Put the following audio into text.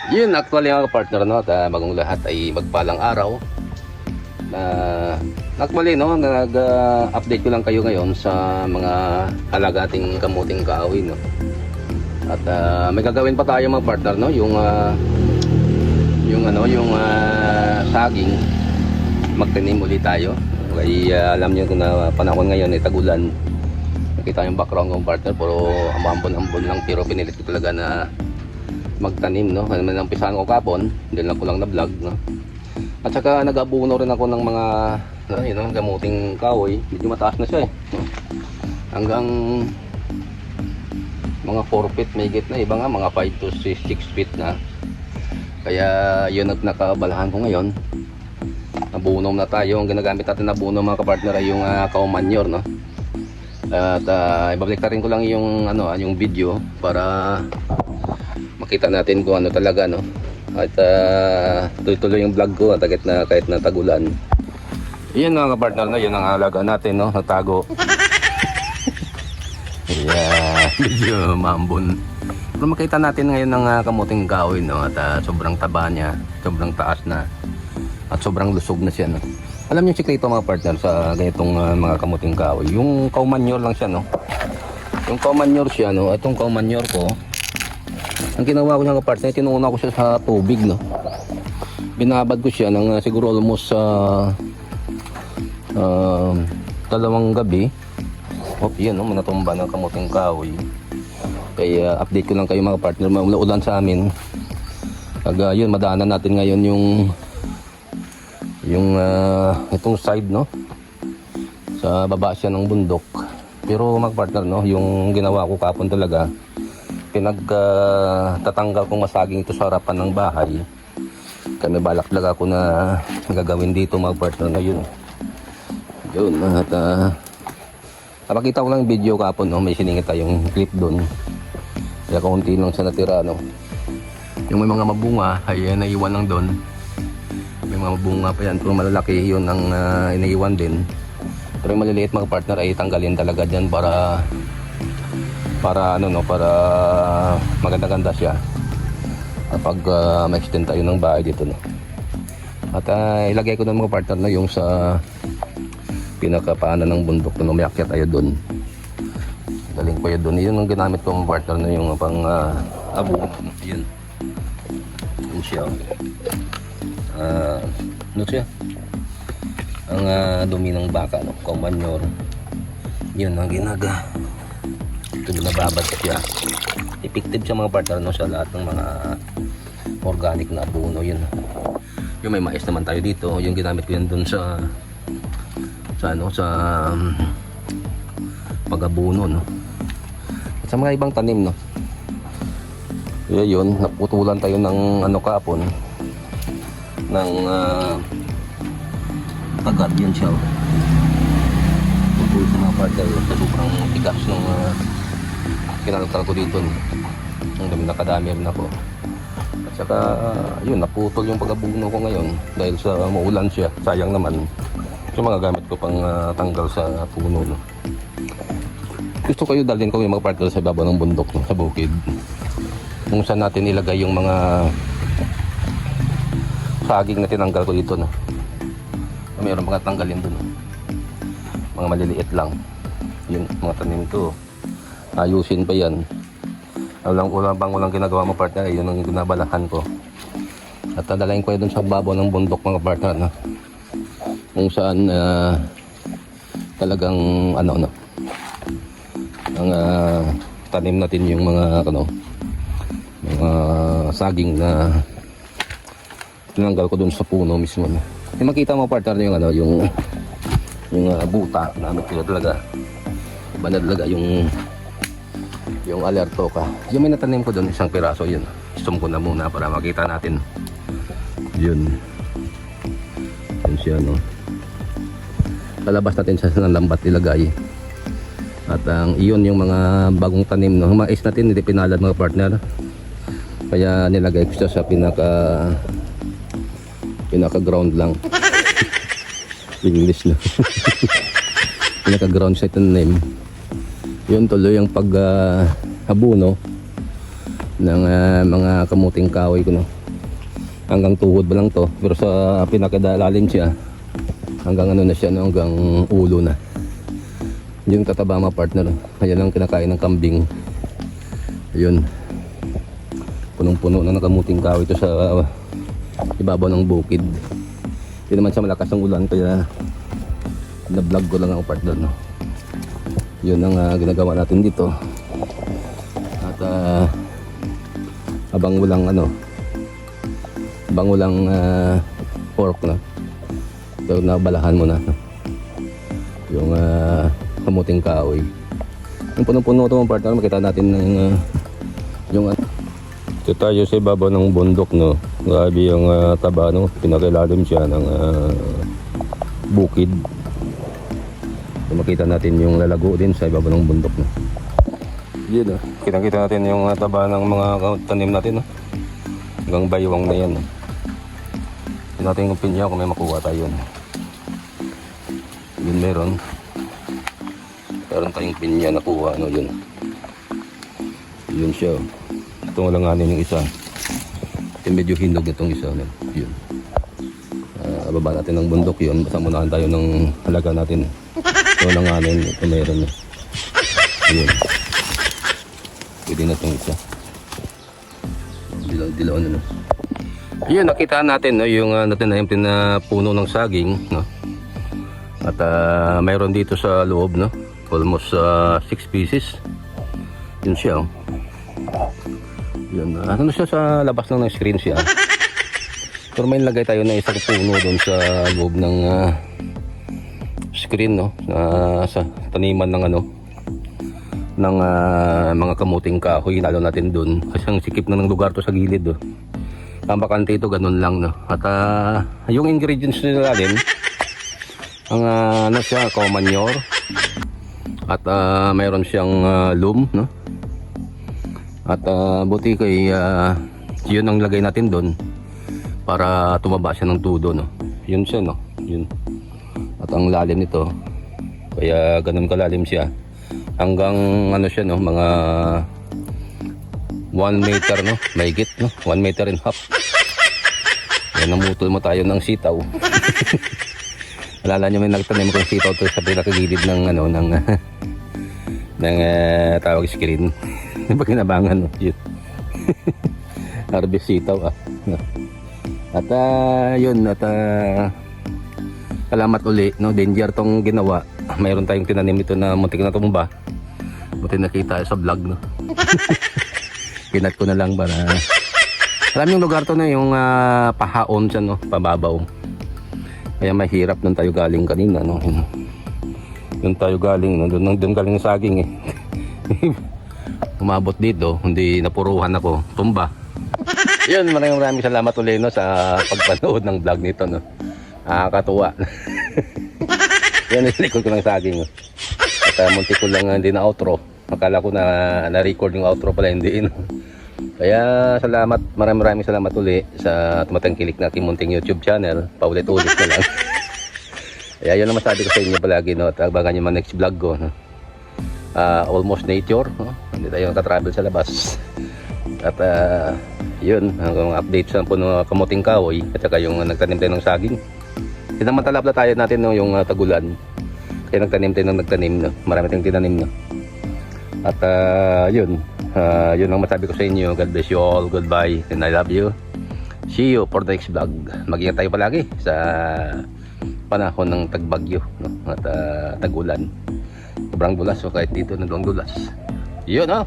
Yun, actually mga partner, no, at bagong lahat ay magpalang araw. Actually, no, nag-update ko lang kayo ngayon sa mga halaga ating kamuting kahoy, no. At may gagawin pa tayo mga partner, no, yung saging. Magtanim ulit tayo. Kaya alam niyo kung na panahon ngayon ay tagulan. Nakita yung background ng partner, pero ambon-ambon lang, pero pinilit ko talaga na magtanim, no. Nampisahan ko kapon, hindi lang ko lang na vlog, no. At saka nag-abuno rin ako ng mga gamuting kahoy. Medyo mataas na siya eh, no? Hanggang mga 4 feet may na, iba nga mga 5 to 6 feet na. Kaya yun ang nakabalahan ko ngayon. Nabunom na tayo. Ang ginagamit natin na buno mga kapartner ay yung cow manure, no. At ibabalik rin ko lang yung yung video para makita natin kung ano talaga, no. At tuloy-tuloy yung vlog ko at kahit na tagulan. Iyan mga kapartner, no, yun ang halaga natin, no, natago. Yeah, medyo mambon. Pero makita natin ngayon ng kamuting kahoy, no, at sobrang taba niya, sobrang taas na, at sobrang lusog na siya, no. Alam niyo yung sikreto mga partner sa ganitong mga kamuting kahoy, yung cow manure lang siya, no. Yung cow manure siya, no. Itong cow manure ko, ang ginawa ko ng partner, tinuna ko siya sa tubig, no. Binabad ko siya ng siguro almost 2 gabi. Oh, yan, no, manatumba ng kamuting kahoy. Kaya update ko lang kayo mga partner, maulan sa amin. Pag yun, madaanan natin ngayon yung itong side, no, sa baba siya ng bundok. Pero mga partner, no, yung ginawa ko kapon talaga, tatanggal kong masaging ito sa harapan ng bahay. Kaya may balak talaga ako na gagawin dito mga partner ngayon. Yun, at napakita ko lang yung video kapon, no, may siningit tayong clip doon. Kaya kaunti lang siya natira, no. Yung may mga mabunga ay naiwan lang doon. May mga mabunga pa yan, pero malalaki yun ang inaiwan din. Pero yung maliliit mga partner ay tanggalin talaga dyan para maganda-ganda siya kapag ma-extend tayo ng bahay dito, no. At ilagay ko ng mga partner na yung sa pinakapaanan ng bundok na umakyat tayo doon. Galing ko yun doon. Yun ang ginamit ko mga partner na yung pang abo. Yun. Yun siya. Ano siya? Ang dumi ng baka, no? Cow manure. Yun ang ginaga. Ito nababad siya. Effective siya mga partner, no, sa lahat ng mga organic na abono. Yun. Yung may mais naman tayo dito. Yung ginamit ko yan doon sa pag-abono, no. At sa mga ibang tanim, no. Kaya yun, naputulan tayo ng kapon ng tagat. Yun siya. Pupul sa mga partner sa sobrang tigas ng kinalagtal ko dito, no. Ang nakadami rin ako. At saka yun, naputol yung pag-abono ko ngayon dahil sa maulan siya. Sayang naman. So mga gamit ko pang tanggal sa puno, no. Gusto kayo dalhin ko yung mga partner sa baba ng bundok, no, sa bukid, kung saan natin ilagay yung mga saging na tinanggal ko dito, no. Mayroon mga tanggalin doon, no. Mga maliliit lang. Yun, mga tanim to. Ayusin pa yan. Walang ginagawa mga partner, yun ang ginabalahan ko. At dadalhin ko yun doon sa baba ng bundok mga partner, no. Kung saan talagang ang tanim natin yung mga mga saging na tinanggal ko dun sa puno mismo, no. Makita mo partner yung buta namin talaga. Iba na talaga yung alerto ka. Yung may natanim ko dun, isang piraso, yun. Zoom ko na muna para makita natin. Yun siya, no. Palabas natin sa lambat ilagay. At iyon yung mga bagong tanim, no. Mais natin hindi pinalad mga partner. Kaya nilagay ko siya sa pinaka ground lang. English na. Pinaka ground sa tanim. Yun tuloy yung pag abono ng mga kamuting kahoy ko, no. hanggang tuhod ba lang to, pero sa pinakalalim siya hanggang ano na siya, no? Hanggang ulo na. Yung tataba mga partner, ayan ang kinakain ng kambing. Ayun, punong-puno na nakamuting kahoy ito sa ibabaw ng bukid. Hindi naman siya malakas ng ulan, kaya na-vlog ko lang ang partner, no? Yun ang ginagawa natin dito. At abang walang pork, no? So nabalahan mo na, no? Yung kamuting kahoy. Yung punong-puno ito mga partner, makita natin ng yung ito tayo sa ibabaw ng bundok, no? Grabe yung taba, no? Pinakilalim siya ng bukid. So, makita natin yung lalago din sa ibabaw ng bundok, no? Yun, no? Kita natin yung taba ng mga tanim natin, no? Hanggang baywang na yan, no? Tignan natin yung pinya kung may makuha tayo, no? Yun, meron tayong pinya nakuha, no? Yun siya, oh. Itong walanganin yung isa. Ito medyo hinog itong isa, no? Yun. Baba natin ng bundok yun. Basta munahan tayo ng halaga natin. Ito walanganin, ito meron, no? Yun. Pwede na itong isa. Dilaw na, no? Yun, nakita natin, no? Yung natin na puno ng saging, no? At mayroon dito sa loob, no? Almost 6 pieces. Yun siya, oh. Yun, ano siya, sa labas lang ng screen siya. Pero may lagay tayo na isang puno doon sa loob ng screen, no? Sa taniman ng ng mga kamuting kahoy. Lalo natin doon kasi ang sikip na ng lugar to sa gilid, oh. Ang bakante ito, ganun lang, no? At yung ingredients nila din, ang ano siya, cow manure. At mayroon siyang loam, no? At buti kay yun ang lagay natin doon para tumaba siya ng tudo, no? Yun siya, no? Yun. At ang lalim nito, kaya ganun kalalim siya. Hanggang ano siya, no? Mga 1 meter, no? Mahigit, no? 1 meter and a half. Yan, namutol mo tayo ng sitaw. Alala nyo, may nagtanim ko yung sitaw to sa pinakagilid ng ng tawag screen. Pag kinabangan, no? Yun. Harvest sitaw, ah. At yun, at salamat uli, no? Danger tong ginawa. Mayroon tayong tinanim ito na muntik na tumba. Buti nakita sa vlog, no? Pinat ko na lang para alam yung lugar to na yung pahaon siya, no? Pababaw. Kaya mahirap nung tayo galing kanina, no? Doon tayo galing, no? Doon galing saging, eh. Umabot dito, hindi napuruhan ako, tumba. Yun, maraming salamat ulit, no, sa pagpanood ng vlog nito, no. Katuwa. Yan, nilikod ko ng saging, no. At muntik ko lang hindi na outro. Akala ko na record yung outro pala, hindi, no. Kaya salamat, maraming salamat ulit sa tumatangkilik na aking munting YouTube channel. Paulit-ulit na lang. Kaya yun ang masabi ko sa inyo palagi, no. At abangan nyo mga next vlog ko, no. Almost nature, no? Hindi tayo nakatravel sa labas. At yun, ang update sa puno kamuting kahoy at saka yung nagtanim tayo ng saging. Sinamantala tayo natin, no, yung tagulan. Kaya nagtanim tayo ng nagtanim, no? Marami tayong tinanim, no? At yun, yun ang masabi ko sa inyo. God bless you all, goodbye, and I love you. See you for the next vlog. Mag-ingat tayo palagi sa panahon ng tagbagyo, no? At tagulan. Sobrang dulas, so kahit dito na doon dulas. Yun, ha?